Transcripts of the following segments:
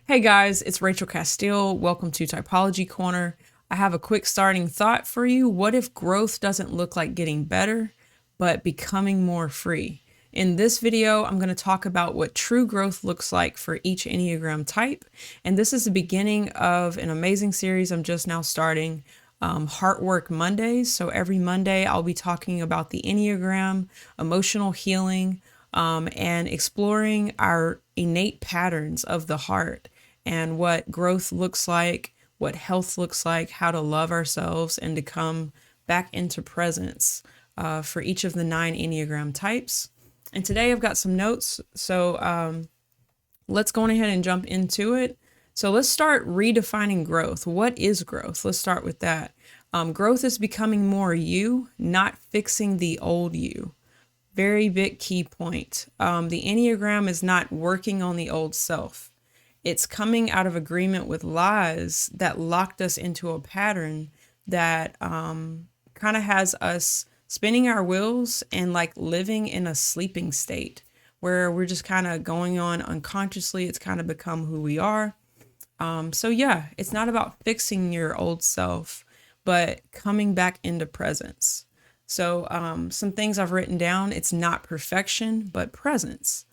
Hey guys, it's Rachel Castile. Welcome to Typology Corner. I have a quick starting thought for you. What if growth doesn't look like getting better, but becoming more free? In this video, I'm going to talk about what true growth looks like for each Enneagram type. And this is the beginning of an amazing series I'm just now starting, Heart Work Mondays. So every Monday, I'll be talking about the Enneagram, emotional healing, and exploring our innate patterns of the heart and what growth looks like, what health looks like, how to love ourselves, and to come back into presence for each of the 9 Enneagram types. And today I've got some notes, so let's go on ahead and jump into it. So let's start redefining growth. What is growth? Let's start with that. Growth is becoming more you, not fixing the old you. Very big key point. The Enneagram is not working on the old self. It's coming out of agreement with lies that locked us into a pattern that kind of has us spinning our wheels and like living in a sleeping state where we're just kind of going on unconsciously. It's kind of become who we are. So yeah, it's not about fixing your old self, but coming back into presence. So some things I've written down, it's not perfection, but presence.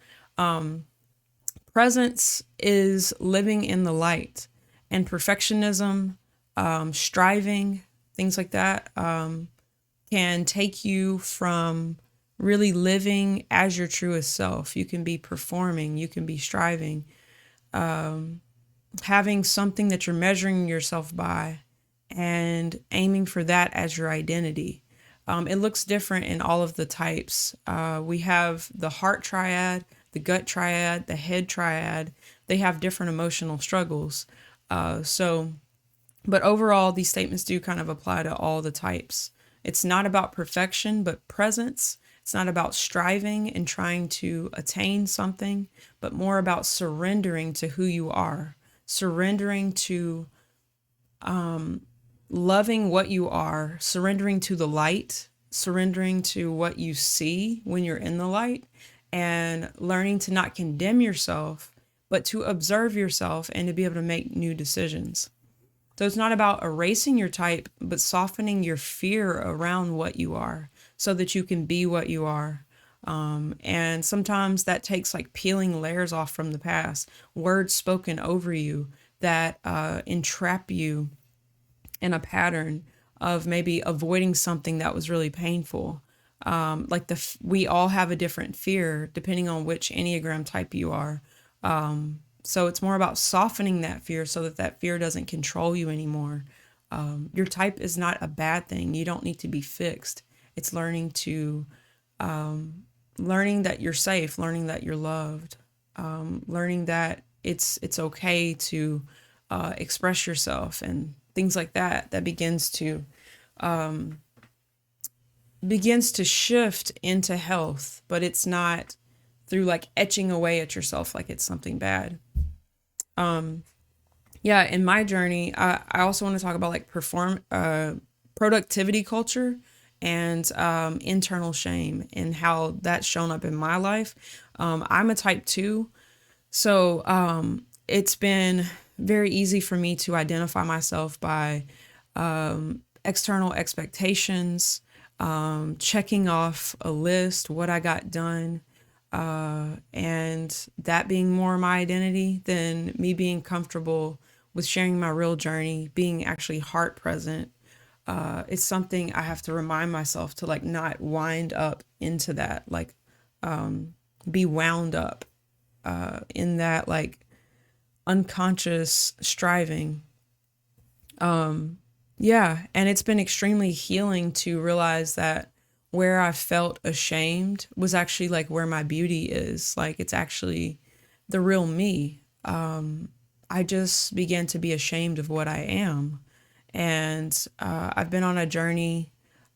Presence is living in the light, and perfectionism, striving, things like that, can take you from really living as your truest self. You can be performing, you can be striving, having something that you're measuring yourself by and aiming for that as your identity. It looks different in all of the types. We have the heart triad, the gut triad, the head triad. They have different emotional struggles. But overall, these statements do kind of apply to all the types. It's not about perfection, but presence. It's not about striving and trying to attain something, but more about surrendering to who you are, surrendering to loving what you are, surrendering to the light, surrendering to what you see when you're in the light, and learning to not condemn yourself, but to observe yourself and to be able to make new decisions. So it's not about erasing your type, but softening your fear around what you are so that you can be what you are. And sometimes that takes like peeling layers off from the past, words spoken over you that entrap you in a pattern of maybe avoiding something that was really painful. We all have a different fear depending on which Enneagram type you are. So it's more about softening that fear so that that fear doesn't control you anymore. Your type is not a bad thing. You don't need to be fixed. It's learning that you're safe, learning that you're loved, learning that it's okay to express yourself and things like that. That begins to shift into health, but it's not through like etching away at yourself like it's something bad. Yeah, in my journey, I also want to talk about like productivity culture and internal shame and how that's shown up in my life. I'm a type 2, so it's been very easy for me to identify myself by external expectations, checking off a list, what I got done, and that being more my identity than me being comfortable with sharing my real journey, being actually heart present. It's something I have to remind myself to like not wind up into that, like be wound up in that like unconscious striving. Yeah, and it's been extremely healing to realize that where I felt ashamed was actually like where my beauty is. Like it's actually the real me. I just began to be ashamed of what I am. And I've been on a journey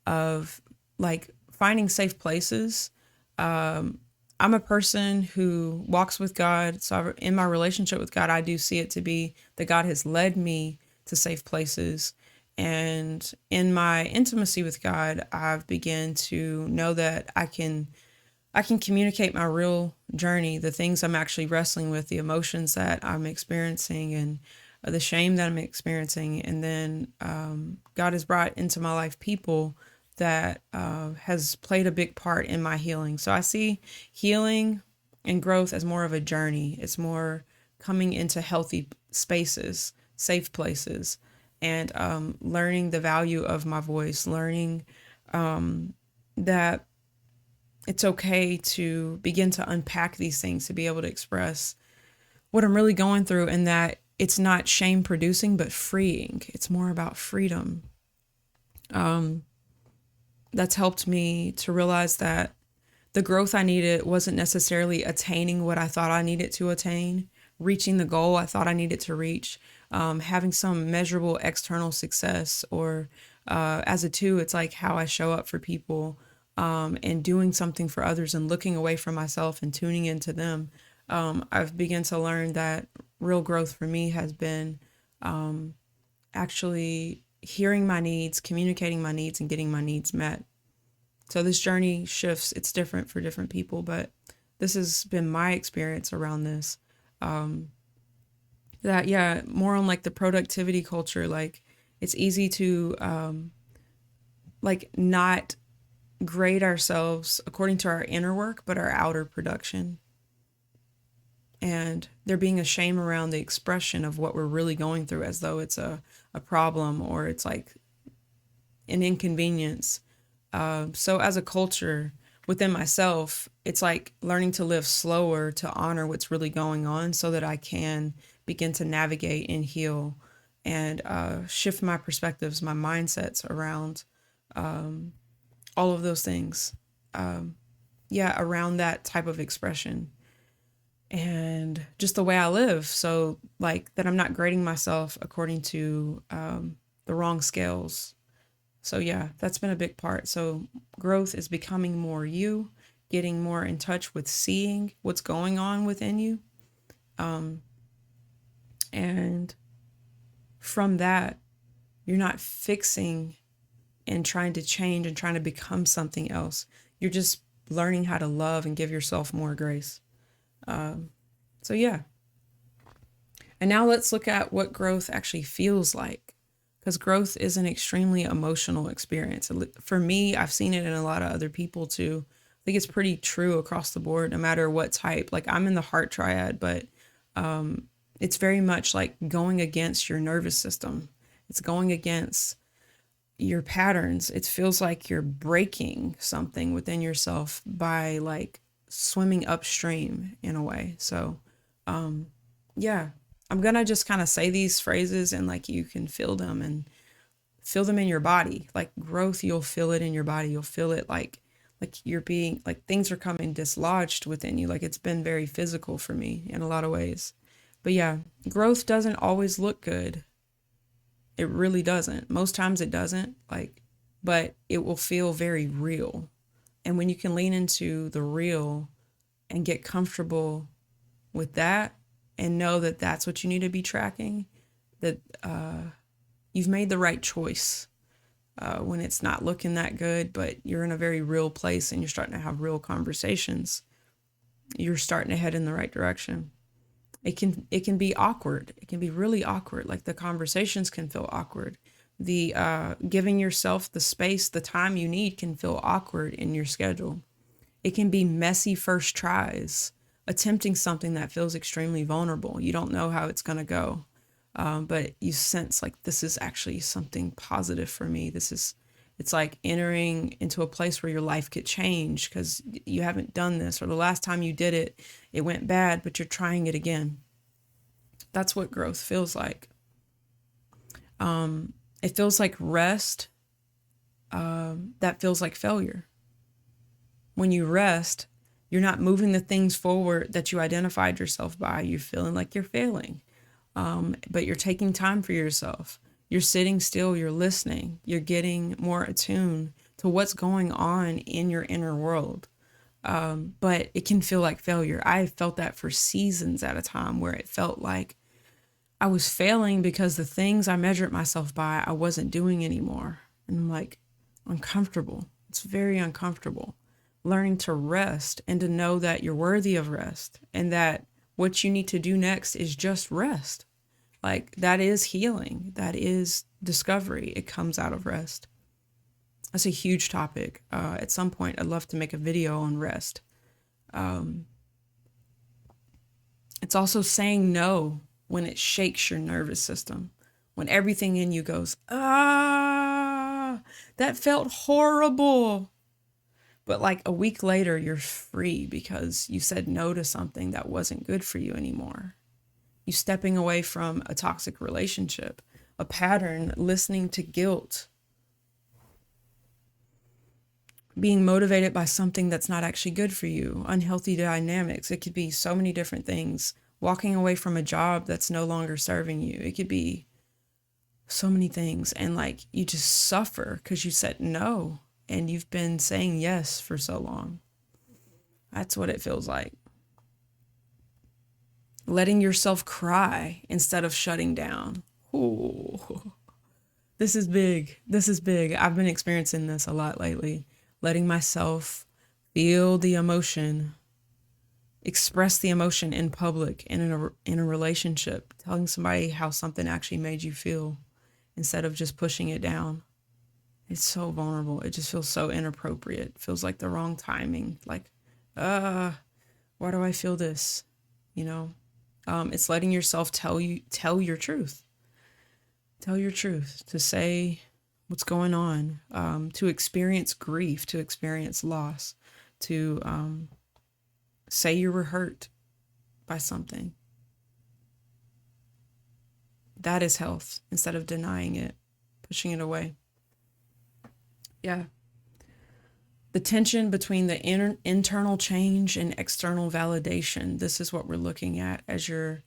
of like finding safe places. I'm a person who walks with God. So in my relationship with God, I do see it to be that God has led me to safe places. And in my intimacy with God, I've begun to know that I can I can communicate my real journey, the things I'm actually wrestling with, the emotions that I'm experiencing, and the shame that I'm experiencing. And then God has brought into my life people that has played a big part in my healing. So I see healing and growth as more of a journey. It's more coming into healthy spaces, safe places, and learning the value of my voice, learning that it's okay to begin to unpack these things, to be able to express what I'm really going through, and that it's not shame producing, but freeing. It's more about freedom. That's helped me to realize that the growth I needed wasn't necessarily attaining what I thought I needed to attain, reaching the goal I thought I needed to reach, having some measurable external success, or as a two, it's like how I show up for people, and doing something for others and looking away from myself and tuning into them. I've begun to learn that real growth for me has been actually hearing my needs, communicating my needs, and getting my needs met. So this journey shifts. It's different for different people, but this has been my experience around this. That, yeah, more on like the productivity culture. Like, it's easy to like not grade ourselves according to our inner work, but our outer production. And there being a shame around the expression of what we're really going through, as though it's a problem, or it's like an inconvenience. So as a culture within myself, it's like learning to live slower, to honor what's really going on, so that I can begin to navigate and heal, and shift my perspectives, my mindsets around all of those things. Around that type of expression, and just the way I live. So, like, that I'm not grading myself according to the wrong scales. So, yeah, that's been a big part. So, growth is becoming more you, getting more in touch with seeing what's going on within you. And from that, you're not fixing and trying to change and trying to become something else. You're just learning how to love and give yourself more grace. So, yeah. And now let's look at what growth actually feels like. Because growth is an extremely emotional experience. For me, I've seen it in a lot of other people too. I think it's pretty true across the board, no matter what type. Like, I'm in the heart triad, but it's very much like going against your nervous system. It's going against your patterns. It feels like you're breaking something within yourself by like swimming upstream in a way. So, yeah, I'm going to just kind of say these phrases, and like you can feel them and feel them in your body. Like growth, you'll feel it in your body. You'll feel it like you're being like things are coming dislodged within you. Like, it's been very physical for me in a lot of ways. But yeah, growth doesn't always look good. It really doesn't. Most times it doesn't, like, but it will feel very real. And when you can lean into the real and get comfortable with that, and know that that's what you need to be tracking, that you've made the right choice when it's not looking that good, but you're in a very real place and you're starting to have real conversations, you're starting to head in the right direction. It can be awkward. It can be really awkward. Like, the conversations can feel awkward. The giving yourself the space, the time you need can feel awkward in your schedule. It can be messy first tries, attempting something that feels extremely vulnerable. You don't know how it's going to go, but you sense like this is actually something positive for me. It's like entering into a place where your life could change because you haven't done this, or the last time you did it, it went bad, but you're trying it again. That's what growth feels like. It feels like rest. That feels like failure. When you rest, you're not moving the things forward that you identified yourself by. You're feeling like you're failing, but you're taking time for yourself. You're sitting still, you're listening, you're getting more attuned to what's going on in your inner world. But it can feel like failure. I felt that for seasons at a time, where it felt like I was failing because the things I measured myself by, I wasn't doing anymore. And I'm like, uncomfortable. It's very uncomfortable. learning to rest and to know that you're worthy of rest and that what you need to do next is just rest. Like, that is healing. That is discovery. It comes out of rest. That's a huge topic. At some point, I'd love to make a video on rest. It's also saying no when it shakes your nervous system, when everything in you goes, that felt horrible. But like a week later, you're free because you said no to something that wasn't good for you anymore. You stepping away from a toxic relationship, a pattern, listening to guilt, being motivated by something that's not actually good for you, unhealthy dynamics. It could be so many different things. Walking away from a job that's no longer serving you. It could be so many things. And like, you just suffer because you said no and you've been saying yes for so long. That's what it feels like. Letting yourself cry instead of shutting down. Ooh, this is big. This is big. I've been experiencing this a lot lately. Letting myself feel the emotion, express the emotion in public and in a relationship, telling somebody how something actually made you feel instead of just pushing it down. It's so vulnerable. It just feels so inappropriate. It feels like the wrong timing. Like, why do I feel this? You know, it's letting yourself tell your truth. Tell your truth, to say what's going on, to experience grief, to experience loss, to say you were hurt by something. That is health, instead of denying it, pushing it away. Yeah. The tension between the internal change and external validation. This is what we're looking at. As you're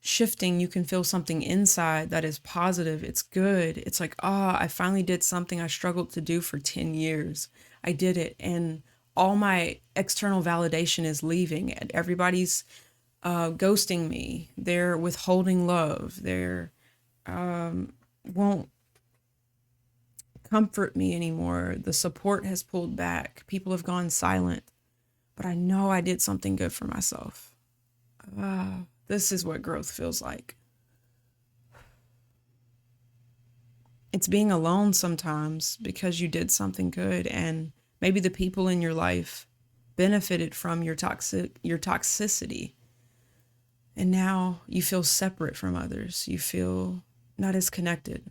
shifting, you can feel something inside that is positive. It's good. It's like, I finally did something I struggled to do for 10 years. I did it. And all my external validation is leaving. And everybody's ghosting me. They're withholding love. They're won't comfort me anymore. The support has pulled back. People have gone silent. But I know I did something good for myself. This is what growth feels like. It's being alone sometimes because you did something good, and maybe the people in your life benefited from your toxicity. And now you feel separate from others. You feel not as connected.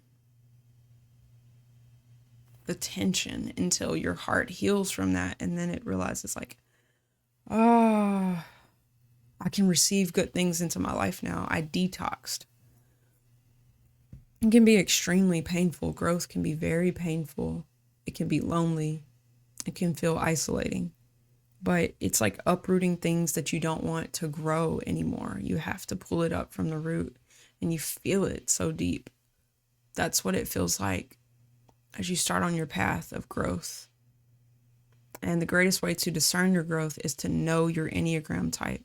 The tension until your heart heals from that, and then it realizes like, I can receive good things into my life now. I detoxed. It can be extremely painful. Growth can be very painful. It can be lonely. It can feel isolating. But it's like uprooting things that you don't want to grow anymore. You have to pull it up from the root, and you feel it so deep. That's what it feels like as you start on your path of growth. And the greatest way to discern your growth is to know your Enneagram type,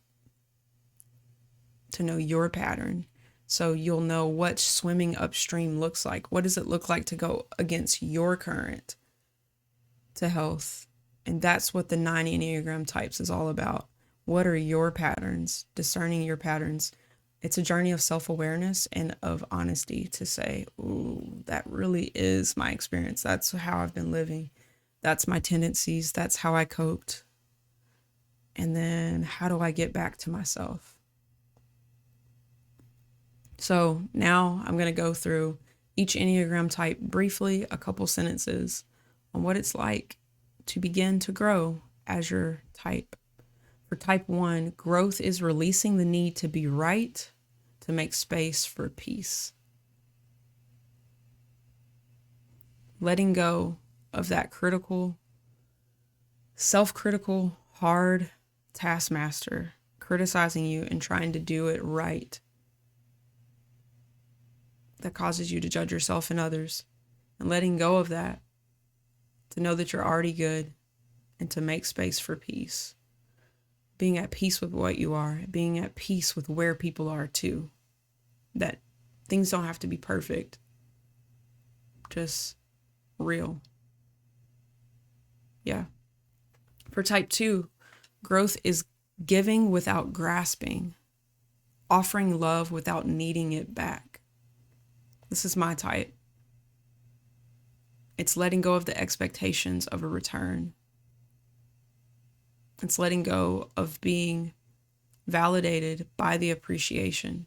to know your pattern. So you'll know what swimming upstream looks like. What does it look like to go against your current to health? And that's what the 9 Enneagram types is all about. What are your patterns? Discerning your patterns. It's a journey of self-awareness and of honesty to say, ooh, that really is my experience. That's how I've been living. That's my tendencies. That's how I coped. And then how do I get back to myself? So now I'm going to go through each Enneagram type briefly, a couple sentences on what it's like to begin to grow as your type. For type 1, growth is releasing the need to be right, to make space for peace. Letting go of that self-critical, hard taskmaster, criticizing you and trying to do it right. That causes you to judge yourself and others. And letting go of that, to know that you're already good, and to make space for peace. Being at peace with what you are, being at peace with where people are too. That things don't have to be perfect, just real. Yeah. For type 2, growth is giving without grasping, offering love without needing it back. This is my type. It's letting go of the expectations of a return. It's letting go of being validated by the appreciation,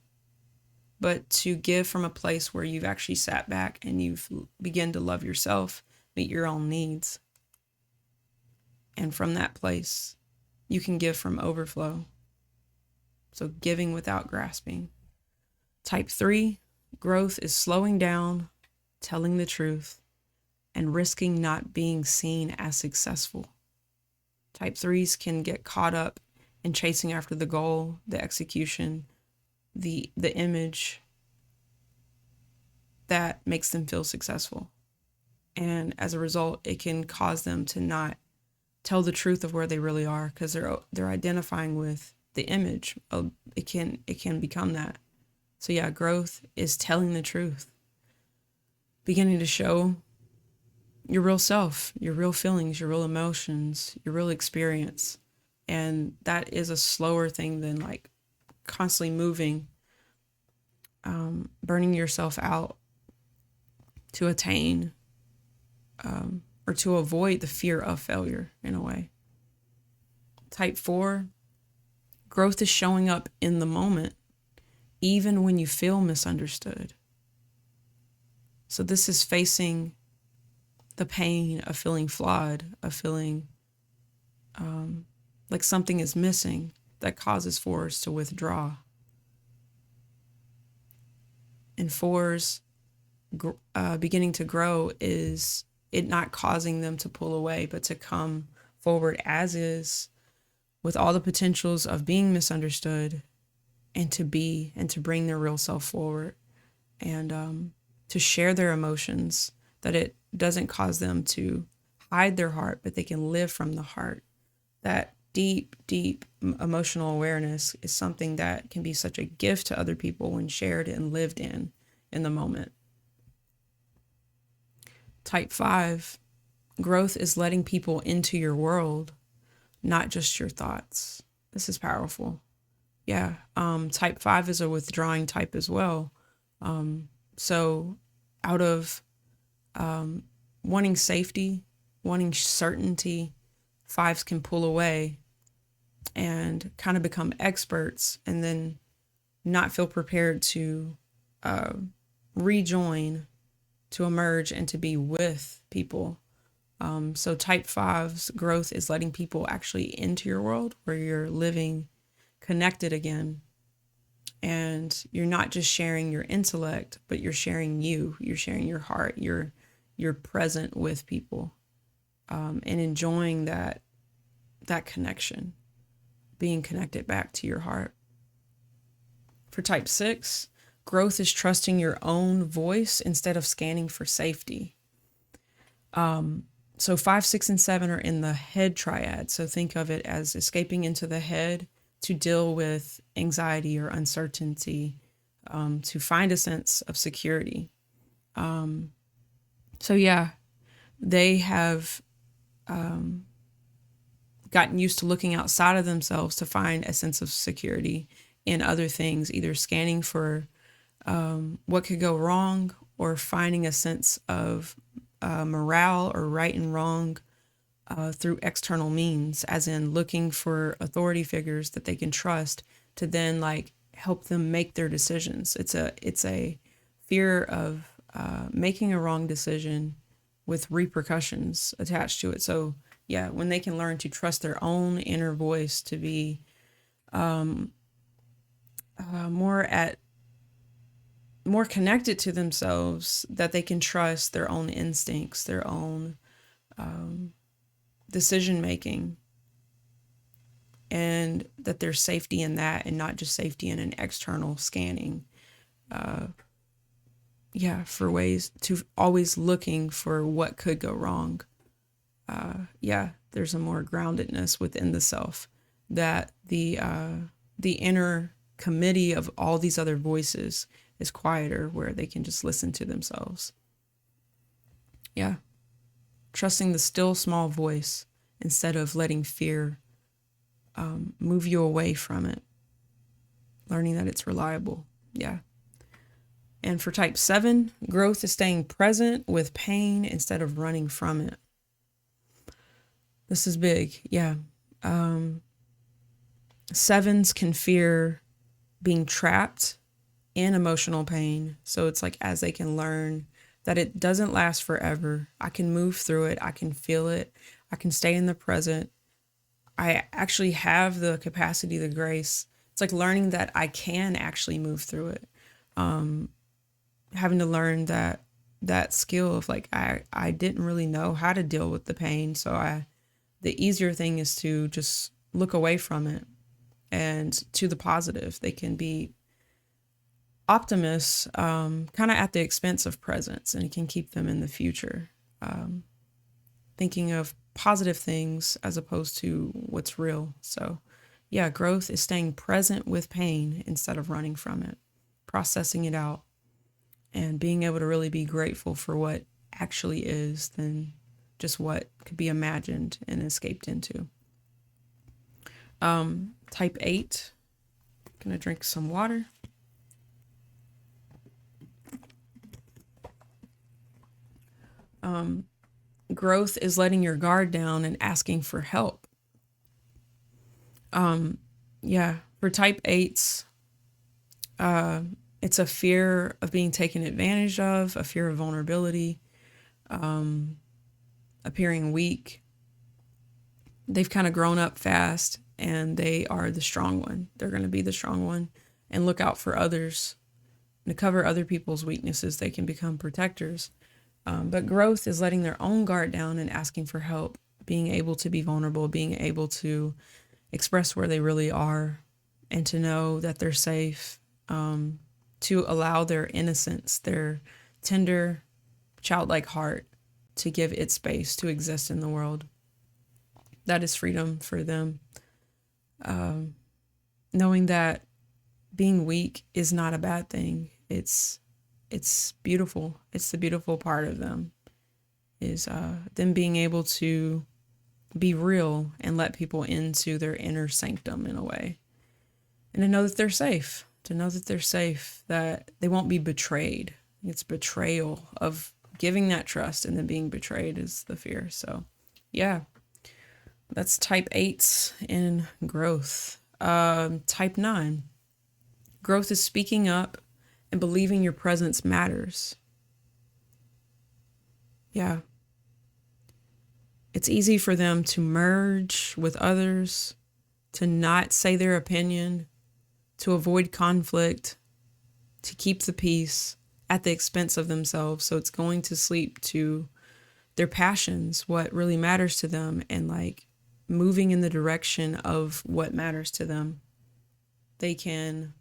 but to give from a place where you've actually sat back and you've begun to love yourself, meet your own needs. And from that place, you can give from overflow. So giving without grasping. Type 3, growth is slowing down, telling the truth, and risking not being seen as successful. Type 3s can get caught up in chasing after the goal, the execution, the image that makes them feel successful. And as a result, it can cause them to not tell the truth of where they really are, because they're identifying with the image. It can become that. So yeah, growth is telling the truth, beginning to show your real self, your real feelings, your real emotions, your real experience. And that is a slower thing than like constantly moving, burning yourself out to attain or to avoid the fear of failure in a way. Type 4, growth is showing up in the moment, even when you feel misunderstood. So this is facing the pain of feeling flawed, of feeling like something is missing that causes 4s to withdraw. And 4s beginning to grow is it not causing them to pull away, but to come forward as is, with all the potentials of being misunderstood, and to bring their real self forward, and to share their emotions, that it doesn't cause them to hide their heart, but they can live from the heart. That deep emotional awareness is something that can be such a gift to other people when shared and lived in the moment. Type 5, growth is letting people into your world, not just your thoughts. This is powerful. Yeah. Type 5 is a withdrawing type as well. So out of wanting safety, wanting certainty, 5s can pull away and kind of become experts, and then not feel prepared to rejoin, to emerge, and to be with people. So type 5's growth is letting people actually into your world where you're living connected again. And you're not just sharing your intellect, but you're sharing you're sharing your heart, you're present with people, and enjoying that connection, being connected back to your heart. For type 6, growth is trusting your own voice instead of scanning for safety. So 5, 6, and 7 are in the head triad. So think of it as escaping into the head to deal with anxiety or uncertainty, to find a sense of security. So yeah, they have gotten used to looking outside of themselves to find a sense of security in other things, either scanning for what could go wrong, or finding a sense of morale or right and wrong through external means, as in looking for authority figures that they can trust to then like help them make their decisions. It's a fear of making a wrong decision with repercussions attached to it. So yeah, when they can learn to trust their own inner voice to be more connected to themselves, that they can trust their own instincts, their own decision making, and that there's safety in that, and not just safety in an external scanning. For ways to always looking for what could go wrong. There's a more groundedness within the self, that the inner committee of all these other voices is quieter, where they can just listen to themselves. Yeah. Trusting the still small voice instead of letting fear move you away from it. Learning that it's reliable. Yeah. And for type 7, growth is staying present with pain instead of running from it. This is big. Yeah. 7s can fear being trapped in emotional pain. So it's like, as they can learn that it doesn't last forever, I can move through it. I can feel it. I can stay in the present. I actually have the capacity, the grace. It's like learning that I can actually move through it. Having to learn that skill of like, I didn't really know how to deal with the pain. So the easier thing is to just look away from it and to the positive. They can be optimists, kind of at the expense of presence, and it can keep them in the future, thinking of positive things as opposed to what's real. So yeah, growth is staying present with pain instead of running from it, processing it out, and being able to really be grateful for what actually is than just what could be imagined and escaped into. Type 8, gonna drink some water. Growth is letting your guard down and asking for help. Yeah, for type 8s, it's a fear of being taken advantage of, a fear of vulnerability, appearing weak. They've kind of grown up fast and they are the strong one. They're going to be the strong one and look out for others. And to cover other people's weaknesses, they can become protectors. But growth is letting their own guard down and asking for help, being able to be vulnerable, being able to express where they really are and to know that they're safe, to allow their innocence, their tender, childlike heart to give it space to exist in the world. That is freedom for them. Knowing that being weak is not a bad thing. It's beautiful. It's the beautiful part of them, is them being able to be real and let people into their inner sanctum in a way. And to know that they're safe, that they won't be betrayed. It's betrayal of giving that trust and then being betrayed is the fear. So yeah, that's type 8s in growth. Type 9, growth is speaking up and believing your presence matters. Yeah. It's easy for them to merge with others, to not say their opinion, to avoid conflict, to keep the peace at the expense of themselves. So it's going to sleep to their passions, what really matters to them, and like moving in the direction of what matters to them. They can,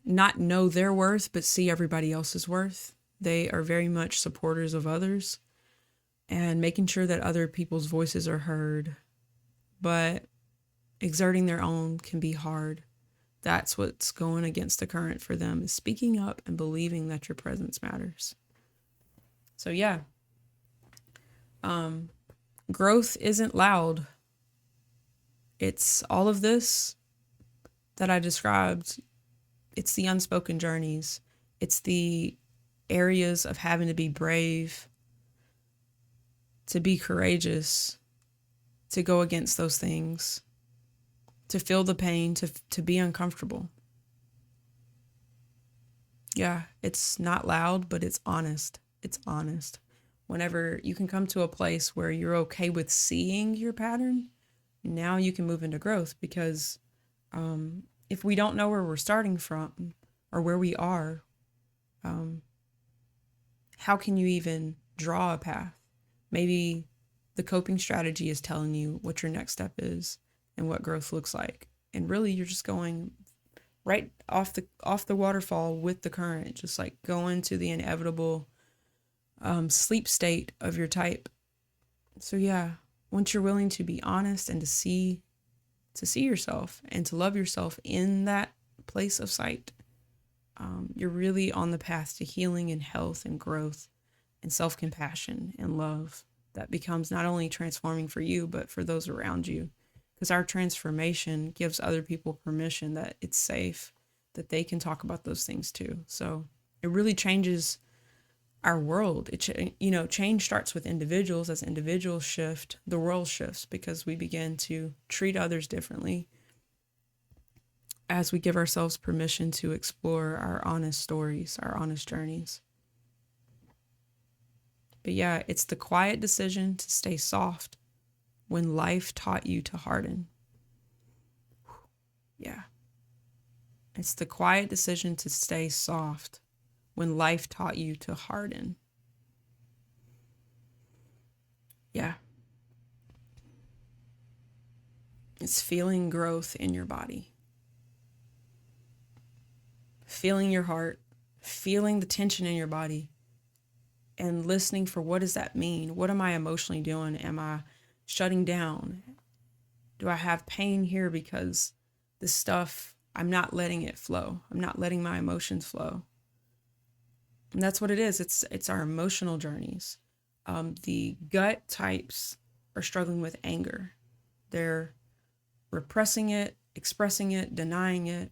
not know their worth, but see everybody else's worth. They are very much supporters of others and making sure that other people's voices are heard, but exerting their own can be hard. That's what's going against the current for them, is speaking up and believing that your presence matters. So yeah, growth isn't loud. It's all of this that I described. It's the unspoken journeys. It's the areas of having to be brave, to be courageous, to go against those things, to feel the pain, to be uncomfortable. Yeah, it's not loud, but it's honest. It's honest. Whenever you can come to a place where you're okay with seeing your pattern, now you can move into growth, because if we don't know where we're starting from or where we are, how can you even draw a path? Maybe the coping strategy is telling you what your next step is and what growth looks like. And really, you're just going right off the waterfall with the current, just like going to the inevitable sleep state of your type. So yeah, once you're willing to be honest and to see yourself and to love yourself in that place of sight, you're really on the path to healing and health and growth. and self-compassion and love that becomes not only transforming for you, but for those around you. Because our transformation gives other people permission that it's safe, that they can talk about those things too. So it really changes our world. Change starts with individuals. As individuals shift, the world shifts because we begin to treat others differently as we give ourselves permission to explore our honest stories, our honest journeys. But yeah, it's the quiet decision to stay soft when life taught you to harden. Yeah. It's the quiet decision to stay soft when life taught you to harden. Yeah. It's feeling growth in your body, feeling your heart, feeling the tension in your body, and listening for what does that mean? What am I emotionally doing? Am I shutting down? Do I have pain here because this stuff, I'm not letting it flow. I'm not letting my emotions flow. And that's what it is. It's our emotional journeys. The gut types are struggling with anger. They're repressing it, expressing it, denying it.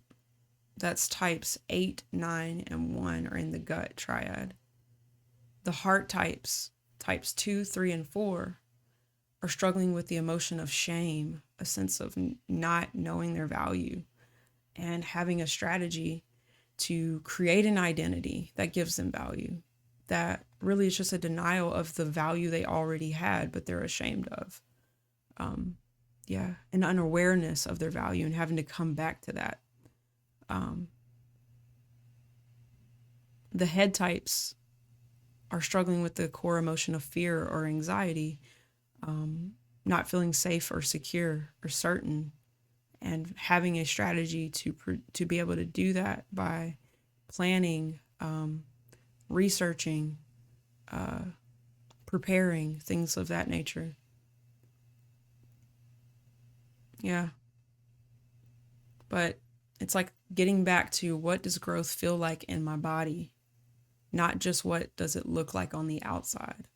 That's types 8, 9, and 1 are in the gut triad. The heart types 2, 3, and 4, are struggling with the emotion of shame, a sense of not knowing their value, and having a strategy to create an identity that gives them value. That really is just a denial of the value they already had, but they're ashamed of. An unawareness of their value and having to come back to that. The head types are struggling with the core emotion of fear or anxiety, not feeling safe or secure or certain, and having a strategy to be able to do that by planning, researching, preparing, things of that nature. Yeah. But it's like getting back to what does growth feel like in my body, not just what does it look like on the outside.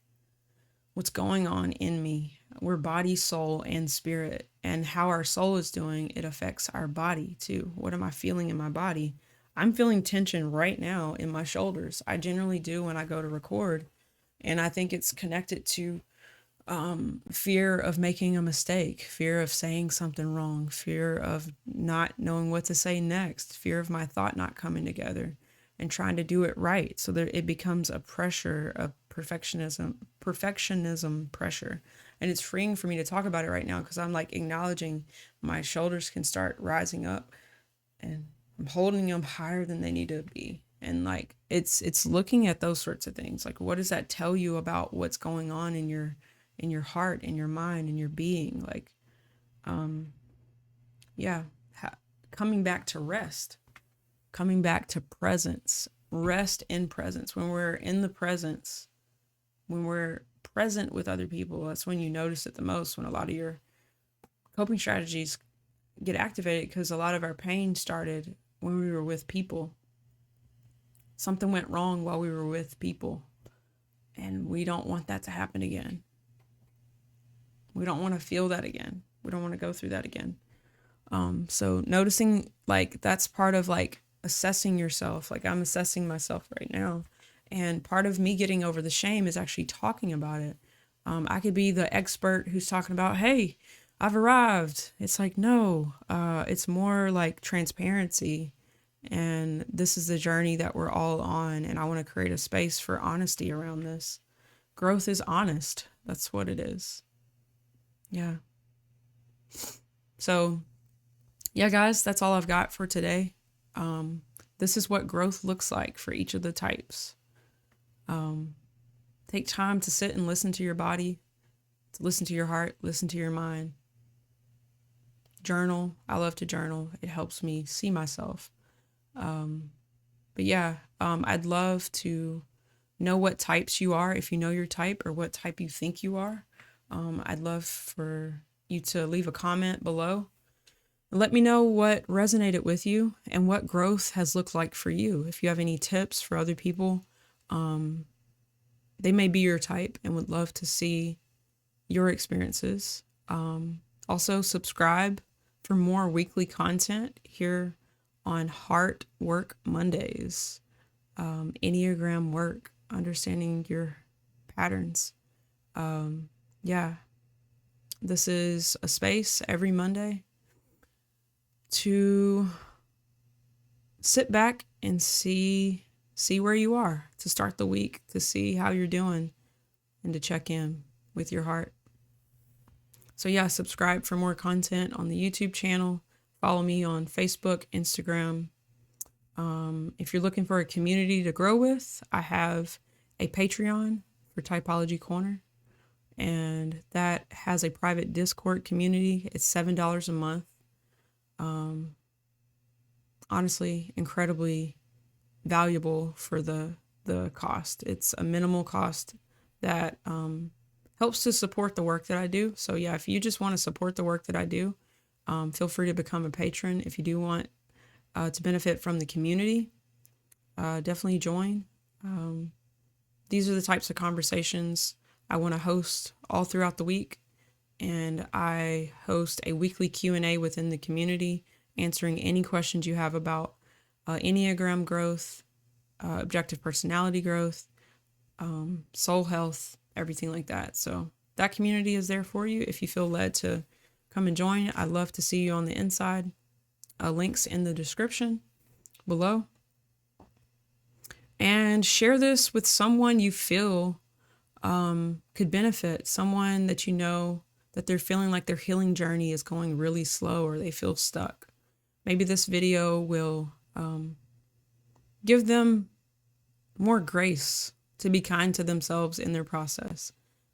What's going on in me? We're body, soul, and spirit. And how our soul is doing, it affects our body too. What am I feeling in my body? I'm feeling tension right now in my shoulders. I generally do when I go to record. And I think it's connected to fear of making a mistake, fear of saying something wrong, fear of not knowing what to say next, fear of my thought not coming together and trying to do it right. So that it becomes a pressure of perfectionism pressure. And it's freeing for me to talk about it right now because I'm like acknowledging my shoulders can start rising up and I'm holding them higher than they need to be. And like it's looking at those sorts of things. Like what does that tell you about what's going on in your heart, in your mind, in your being? Like coming back to rest, coming back to presence, rest in presence. When we're in the presence, when we're present with other people, that's when you notice it the most, when a lot of your coping strategies get activated, because a lot of our pain started when we were with people. Something went wrong while we were with people, and we don't want that to happen again. We don't want to feel that again. We don't want to go through that again. So noticing, like, that's part of like assessing yourself. Like I'm assessing myself right now. And part of me getting over the shame is actually talking about it. I could be the expert who's talking about, hey, I've arrived. It's like, no, it's more like transparency. And this is the journey that we're all on. And I want to create a space for honesty around this. Growth is honest. That's what it is. Yeah. So, yeah, guys, that's all I've got for today. This is what growth looks like for each of the types. Take time to sit and listen to your body, to listen to your heart, listen to your mind. Journal. I love to journal. It helps me see myself. But yeah, I'd love to know what types you are, if you know your type, or what type you think you are. I'd love for you to leave a comment below. Let me know what resonated with you and what growth has looked like for you. If you have any tips for other people, they may be your type and would love to see your experiences. Also, subscribe for more weekly content here on Heart Work Mondays, Enneagram work, understanding your patterns. Yeah, this is a space every Monday to sit back and see where you are, to start the week, to see how you're doing, and to check in with your heart. So yeah, subscribe for more content on the YouTube channel. Follow me on Facebook, Instagram. If you're looking for a community to grow with, I have a Patreon for Typology Corner, and that has a private Discord community. It's $7 a month. Honestly, incredibly valuable for the cost. It's a minimal cost that helps to support the work that I do. So yeah, if you just want to support the work that I do, feel free to become a patron. If you do want to benefit from the community, definitely join. These are the types of conversations I want to host all throughout the week, and I host a weekly Q&A within the community, answering any questions you have about Enneagram growth, objective personality growth, soul health, everything like that. So that community is there for you if you feel led to come and join. I'd love to see you on the inside. Links in the description below. And share this with someone you feel could benefit, someone that you know that they're feeling like their healing journey is going really slow or they feel stuck. Maybe this video will give them more grace to be kind to themselves in their process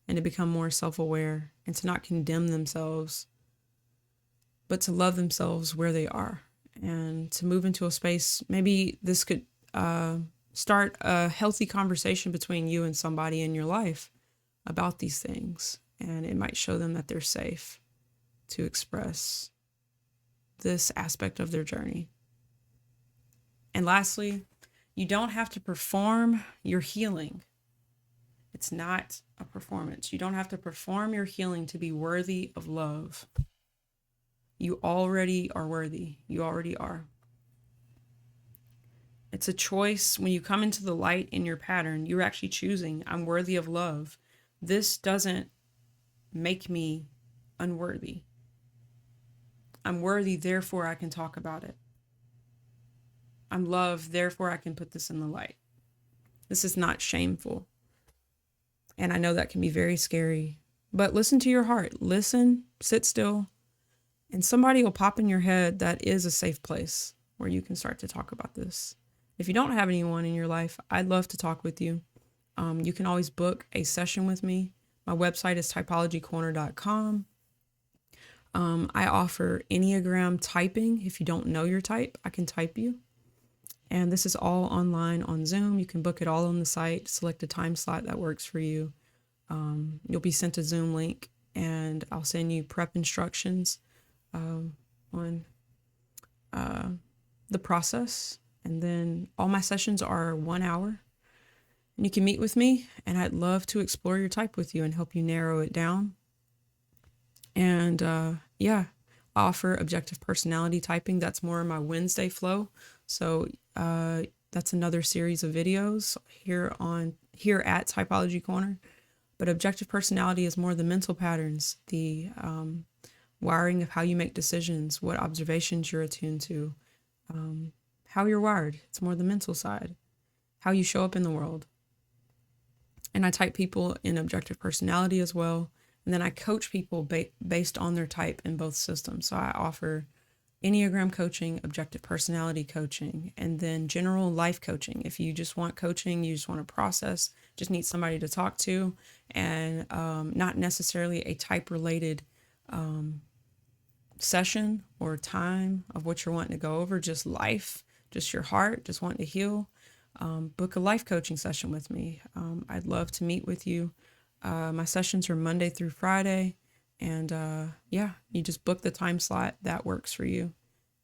and to become more self-aware and to not condemn themselves, but to love themselves where they are and to move into a space. Maybe this could start a healthy conversation between you and somebody in your life about these things. And it might show them that they're safe to express this aspect of their journey. And lastly, you don't have to perform your healing. It's not a performance. You don't have to perform your healing to be worthy of love. You already are worthy. You already are. It's a choice. When you come into the light in your pattern, you're actually choosing, I'm worthy of love. This doesn't make me unworthy. I'm worthy, therefore I can talk about it. I'm loved, therefore I can put this in the light. This is not shameful. And I know that can be very scary, but listen to your heart. Listen, sit still, and somebody will pop in your head that is a safe place where you can start to talk about this. If you don't have anyone in your life, I'd love to talk with you. You can always book a session with me. My website is typologycorner.com. I offer Enneagram typing. If you don't know your type, I can type you. And this is all online on Zoom. You can book it all on the site, select a time slot that works for you. You'll be sent a Zoom link, and I'll send you prep instructions on the process. And then all my sessions are 1 hour. And you can meet with me, and I'd love to explore your type with you and help you narrow it down. And I offer objective personality typing. That's more of my Wednesday flow. So that's another series of videos here at Typology Corner. But objective personality is more the mental patterns, the wiring of how you make decisions, what observations you're attuned to, how you're wired. It's more the mental side, how you show up in the world. And I type people in objective personality as well. And then I coach people based on their type in both systems. So I offer Enneagram coaching, objective personality coaching, and then general life coaching. If you just want coaching, you just want to process, just need somebody to talk to, and not necessarily a type-related session or time of what you're wanting to go over, just life, just your heart, just wanting to heal, book a life coaching session with me. I'd love to meet with you. My sessions are Monday through Friday. And you just book the time slot that works for you.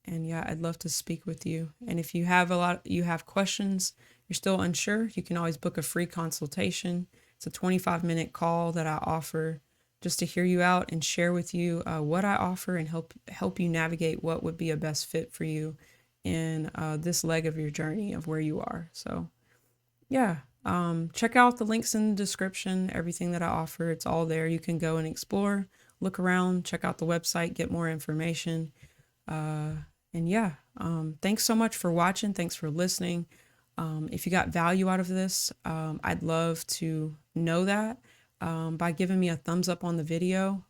And I'd love to speak with you. And if you have questions, you're still unsure, you can always book a free consultation. It's a 25-minute call that I offer just to hear you out and share with you what I offer and help you navigate what would be a best fit for you in this leg of your journey of where you are. So yeah, check out the links in the description, everything that I offer. It's all there. You can go and explore, look around, check out the website, get more information. And yeah, thanks so much for watching. Thanks for listening. If you got value out of this, I'd love to know that by giving me a thumbs up on the video.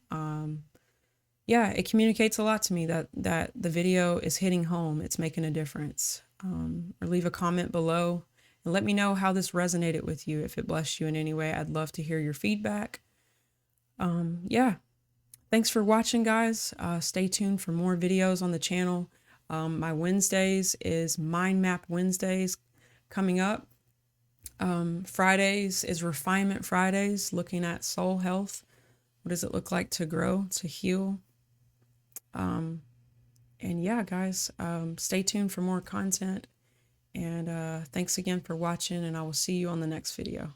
Yeah, it communicates a lot to me that the video is hitting home. It's making a difference. Or leave a comment below and let me know how this resonated with you. If it blessed you in any way, I'd love to hear your feedback. Yeah, thanks for watching, guys. Stay tuned for more videos on the channel. My Wednesdays is Mind Map Wednesdays coming up. Fridays is Refinement Fridays, looking at soul health. What does it look like to grow, to heal? And yeah, guys, stay tuned for more content. And thanks again for watching, and I will see you on the next video.